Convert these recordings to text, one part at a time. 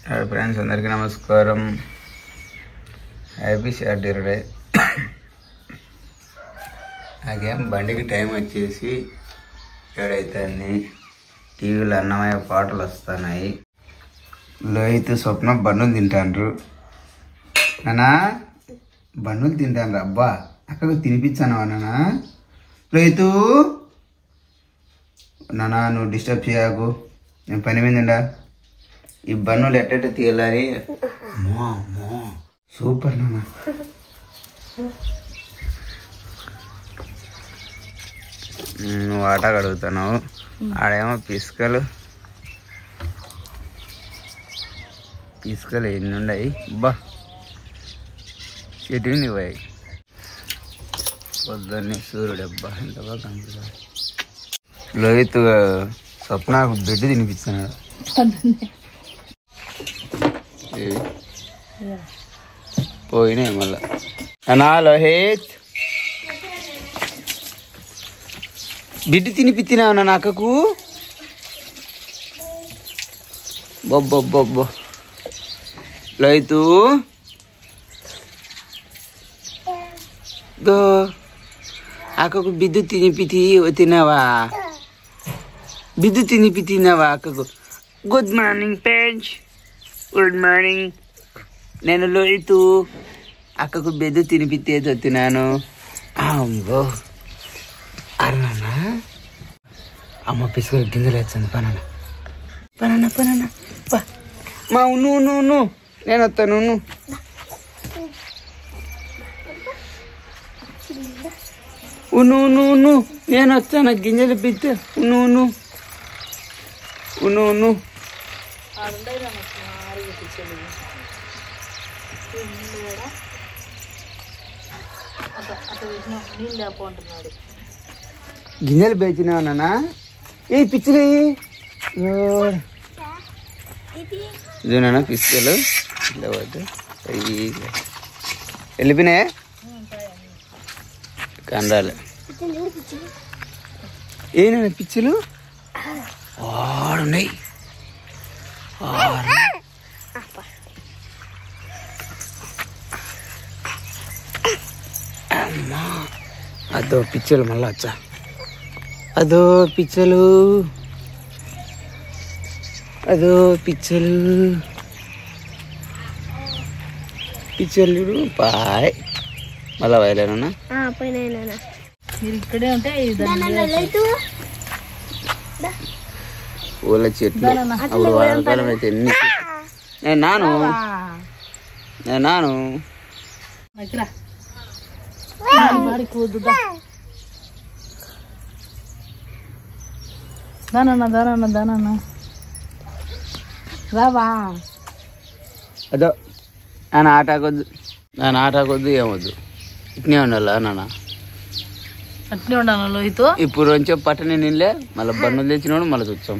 Hi friends, అందరికీ నమస్కారం. Happy Saturday. నాకేం బండికి టైం వచ్చేసి 7 అవుతుంది. టీవీలో అన్నమయ్య పాటలు వస్తున్నాయి. లోహిత్ స్వప్న బన్నులు తింటాండ్రు. నానా బన్నులు తింటాను. అబ్బా అక్కకు తినిపించాను నానా. లోహితు నానా నువ్వు డిస్టర్బ్ చేయకు, నేను పని మీద ఉండా. ఈ బన్నులు ఎట్ట తీయాలని. సూపర్ నాన్న. నువ్వు ఆట కడుగుతున్నావు, ఆడేమో పిసుకలు ఎన్ని ఉన్నాయి. అబ్బా చెట్టు నువ్వు పొద్దున్నే సూర్యుడు. అబ్బా ఎంత బాగా కనిపిస్తాడు. లోహిత్ స్వప్నకు బెడ్ తినిపిస్తున్నాడు. పోయినాయి మళ్ళా. అన్నా లోహిత్ బిడ్డ తినిపిచ్చినావు నా అక్కకు. బొబ్బొబ్బొబ్బో లోహితు దో అక్కకు బిద్దు తినావా? బిద్దు తినావా అక్కకు? గుడ్ మార్నింగ్ పెంచ్. Good morning. నేను లోహితు అక్కకు బెద్దు తినిపితే తిన్నాను. అమ్మో అన్నా అమ్మ పిసుకొని గింజలు వేస్తుంది. పనన్నా పనన్నా పనన్నా పా మా నువ్వు నేను వస్తాను. నువ్వు నేను వచ్చాను. గింజలు పిత్తే నువ్వు గిన్నెలు బేచినావు నాన్న. ఏ పిచ్చులు ఇదేనా పిచ్చుకలు వెళ్ళిపోయినాయా కండాలి. ఏనా పిచ్చులు ఆడున్నాయి. అమ్మా అదో పిచ్చలు మళ్ళా వచ్చా. అదో పిచ్చలు పాయ్ మళ్ళా వయలేనా మీరు ఇక్కడే ఉంటే పూల చెట్లు. అప్పుడు వానకాలం అయితే ఎన్ని నేను నాను దానన్నా రావా. అదో నాన్న ఆటకొద్దు ఏమొద్దు, ఇట్నే ఉండాలా నాన్న? అట్నే ఉండాలి లోహితు. ఇప్పుడు కొంచెం పట్టని నీళ్ళే మళ్ళీ బన్నులు తెచ్చినాడు. మళ్ళీ చూస్తాం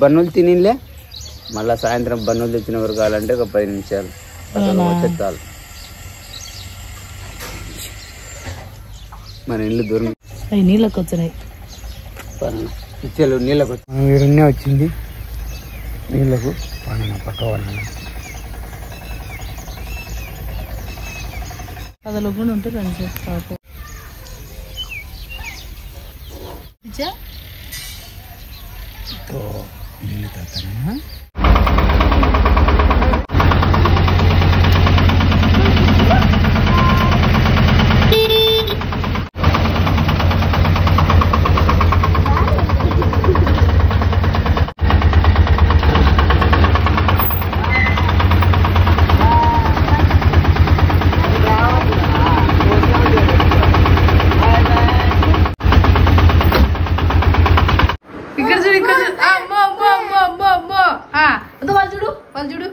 బన్నులు తినిలే. మళ్ళీ సాయంత్రం బన్నులు తెచ్చిన వరకు కావాలంటే ఒక 10 నిమిషాలు చెత్తాలి. మన ఇల్లు దూరం నీళ్ళకి వచ్చినాయి. ఇచ్చేలు నీళ్ళకి వచ్చి వీడున్నే వచ్చింది. నీళ్ళకు పక్క అదలో కూడా ఉంటే రన్ చేస్తాను. నీళ్ళు తాతానా చూడు.